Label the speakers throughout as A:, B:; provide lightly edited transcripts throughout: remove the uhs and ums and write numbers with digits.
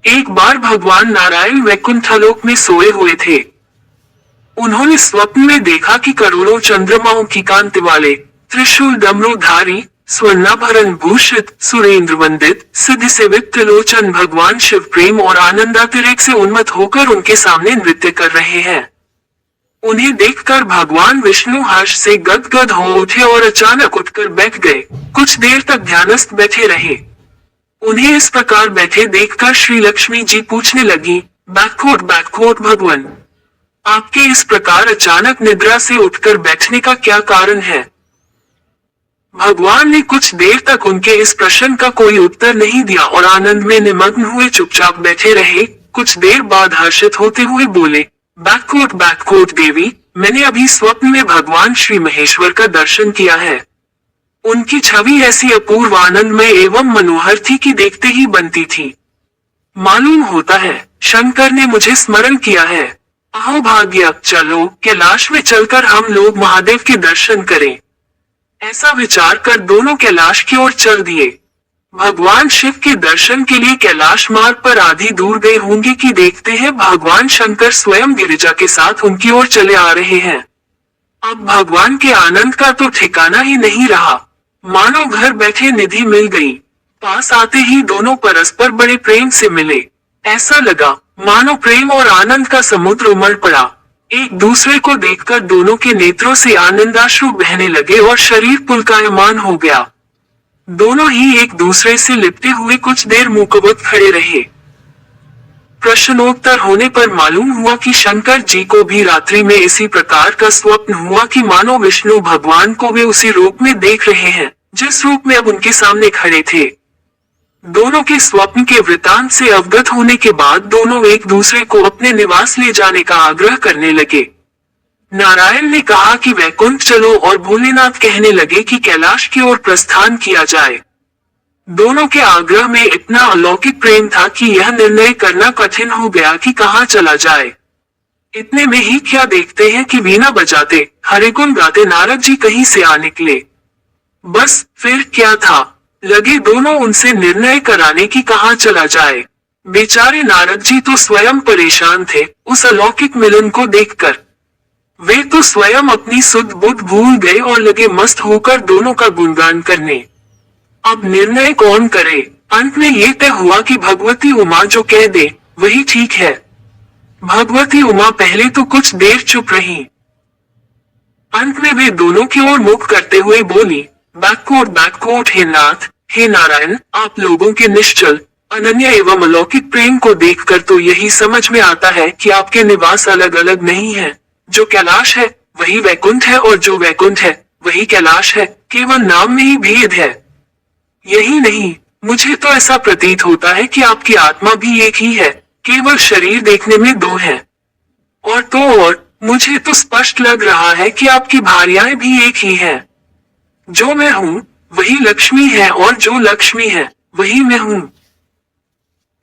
A: एक बार भगवान नारायण वैकुंठलोक में सोए हुए थे। उन्होंने स्वप्न में देखा कि करोड़ों चंद्रमाओं की कांति वाले, त्रिशूल डमरूधारी, स्वर्णाभरण भूषित, सुरेंद्र वंदित, सिद्धि सेवित त्रिलोचन भगवान शिव प्रेम और आनंदातिरेक से उन्मत्त होकर उनके सामने नृत्य कर रहे हैं। उन्हें देखकर भगवान विष्णु हर्ष से गदगद हो उठे और अचानक उठकर बैठ गए। कुछ देर तक ध्यानस्थ बैठे रहे। उन्हें इस प्रकार बैठे देखकर श्री लक्ष्मी जी पूछने लगी, बैककोट भगवान, आपके इस प्रकार अचानक निद्रा से उठकर बैठने का क्या कारण है? भगवान ने कुछ देर तक उनके इस प्रश्न का कोई उत्तर नहीं दिया और आनंद में निमग्न हुए चुपचाप बैठे रहे। कुछ देर बाद हर्षित होते हुए बोले, बैककोट देवी, मैंने अभी स्वप्न में भगवान श्री महेश्वर का दर्शन किया है। उनकी छवि ऐसी अपूर्व आनंदमय एवं मनोहर थी कि देखते ही बनती थी। मालूम होता है शंकर ने मुझे स्मरण किया है। अहो भाग्य, चलो कैलाश में चलकर हम लोग महादेव के दर्शन करें। ऐसा विचार कर दोनों कैलाश की ओर चल दिए। भगवान शिव के दर्शन के लिए कैलाश मार्ग पर आधी दूर गए होंगे कि देखते हैं भगवान शंकर स्वयं गिरिजा के साथ उनकी ओर चले आ रहे हैं। अब भगवान के आनंद का तो ठिकाना ही नहीं रहा। मानो घर बैठे निधि मिल गई। पास आते ही दोनों परस्पर बड़े प्रेम से मिले। ऐसा लगा मानो प्रेम और आनंद का समुद्र उमड़ पड़ा। एक दूसरे को देखकर दोनों के नेत्रों से आनंदाश्रु बहने लगे और शरीर पुलकायमान हो गया। दोनों ही एक दूसरे से लिपटे हुए कुछ देर मुकबत खड़े रहे। प्रश्नोत्तर होने पर मालूम हुआ कि शंकर जी को भी रात्रि में इसी प्रकार का स्वप्न हुआ कि मानो विष्णु भगवान को वे उसी रूप में देख रहे हैं जिस रूप में अब उनके सामने खड़े थे। दोनों के स्वप्न के वृतांत से अवगत होने के बाद दोनों एक दूसरे को अपने निवास ले जाने का आग्रह करने लगे। नारायण ने कहा कि वैकुंठ चलो और भोलेनाथ कहने लगे कि कैलाश की ओर प्रस्थान किया जाए। दोनों के आग्रह में इतना अलौकिक प्रेम था कि यह निर्णय करना कठिन हो गया कि कहाँ चला जाए। इतने में ही क्या देखते हैं कि वीणा बजाते, हरे गुण गाते नारद जी कहीं से आ निकले। बस फिर क्या था, लगे दोनों उनसे निर्णय कराने की कहाँ चला जाए। बेचारे नारद जी तो स्वयं परेशान थे उस अलौकिक मिलन को देखकर। वे तो स्वयं अपनी सुध बुध भूल गए और लगे मस्त होकर दोनों का गुणगान करने। अब निर्णय कौन करे? अंत में ये तय हुआ कि भगवती उमा जो कह दे वही ठीक है। भगवती उमा पहले तो कुछ देर चुप रही। अंत में वे दोनों की ओर मुख करते हुए बोली, बैककोट हे नाथ, हे नारायण, आप लोगों के निश्चल अनन्य एवं अलौकिक प्रेम को देखकर तो यही समझ में आता है कि आपके निवास अलग अलग नहीं है। जो कैलाश है वही वैकुंठ है और जो वैकुंठ है वही कैलाश है। केवल नाम में ही भेद है। यही नहीं, मुझे तो ऐसा प्रतीत होता है कि आपकी आत्मा भी एक ही है, केवल शरीर देखने में दो हैं। और मुझे तो स्पष्ट लग रहा है कि आपकी भार्याएं भी एक ही हैं। जो मैं हूँ वही लक्ष्मी है और जो लक्ष्मी है वही मैं हूँ।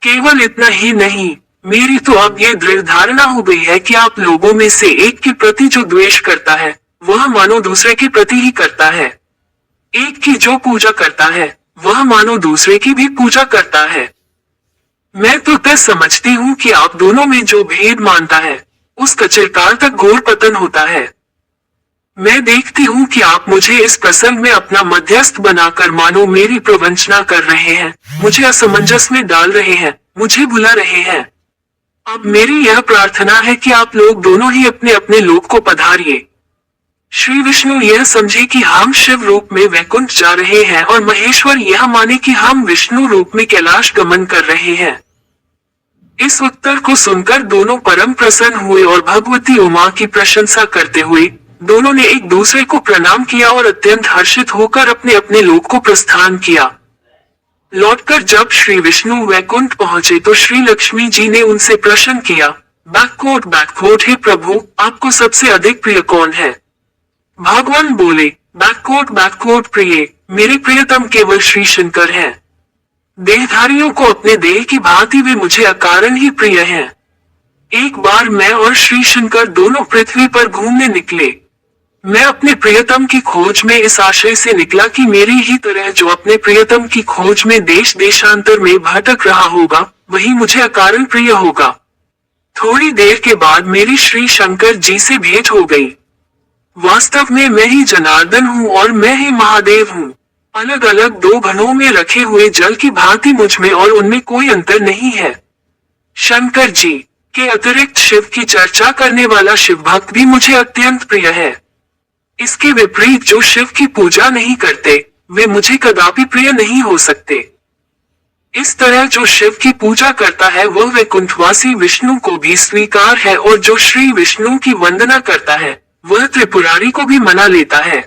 A: केवल इतना ही नहीं, मेरी तो अब ये दृढ़ धारणा हो गई है कि आप लोगों में से एक के प्रति जो द्वेष करता है वह मानो दूसरे के प्रति ही करता है। एक की जो पूजा करता है वह मानो दूसरे की भी पूजा करता है। मैं तो तय समझती हूँ कि आप दोनों में जो भेद मानता है उसका चिरकाल तक घोर पतन होता है। मैं देखती हूँ कि आप मुझे इस प्रसंग में अपना मध्यस्थ बनाकर मानो मेरी प्रवंचना कर रहे हैं, मुझे असमंजस में डाल रहे हैं, मुझे भुला रहे हैं। अब मेरी यह प्रार्थना है कि आप लोग दोनों ही अपने अपने लोक को पधारिए। श्री विष्णु यह समझे कि हम शिव रूप में वैकुंठ जा रहे हैं और महेश्वर यह माने कि हम विष्णु रूप में कैलाश गमन कर रहे हैं। इस उत्तर को सुनकर दोनों परम प्रसन्न हुए और भगवती उमा की प्रशंसा करते हुए दोनों ने एक दूसरे को प्रणाम किया और अत्यंत हर्षित होकर अपने अपने लोक को प्रस्थान किया। लौटकर जब श्री विष्णु वैकुंठ पहुंचे तो श्री लक्ष्मी जी ने उनसे प्रश्न किया, बैककोट हे प्रभु, आपको सबसे अधिक प्रिय कौन है? भगवान बोले, बैककोट प्रिय, मेरे प्रियतम केवल श्री शंकर हैं। देहधारियों को अपने देह की भांति वे मुझे अकारण ही प्रिय हैं। एक बार मैं और श्री शंकर दोनों पृथ्वी पर घूमने निकले। मैं अपने प्रियतम की खोज में इस आशय से निकला कि मेरी ही तरह जो अपने प्रियतम की खोज में देश देशांतर में भटक रहा होगा वही मुझे अकारण प्रिय होगा। थोड़ी देर के बाद मेरी श्री शंकर जी से भेंट हो गई। वास्तव में मैं ही जनार्दन हूँ और मैं ही महादेव हूँ। अलग अलग दो घड़ों में रखे हुए जल की भांति मुझ में और उनमें कोई अंतर नहीं है। शंकर जी के अतिरिक्त शिव की चर्चा करने वाला शिव भक्त भी मुझे अत्यंत प्रिय है। इसके विपरीत जो शिव की पूजा नहीं करते, वे मुझे कदापि प्रिय नहीं हो सकते। इस तरह जो शिव की पूजा करता है वह वैकुंठवासी विष्णु को भी स्वीकार है, और जो श्री विष्णु की वंदना करता है वह त्रिपुरारी को भी मना लेता है।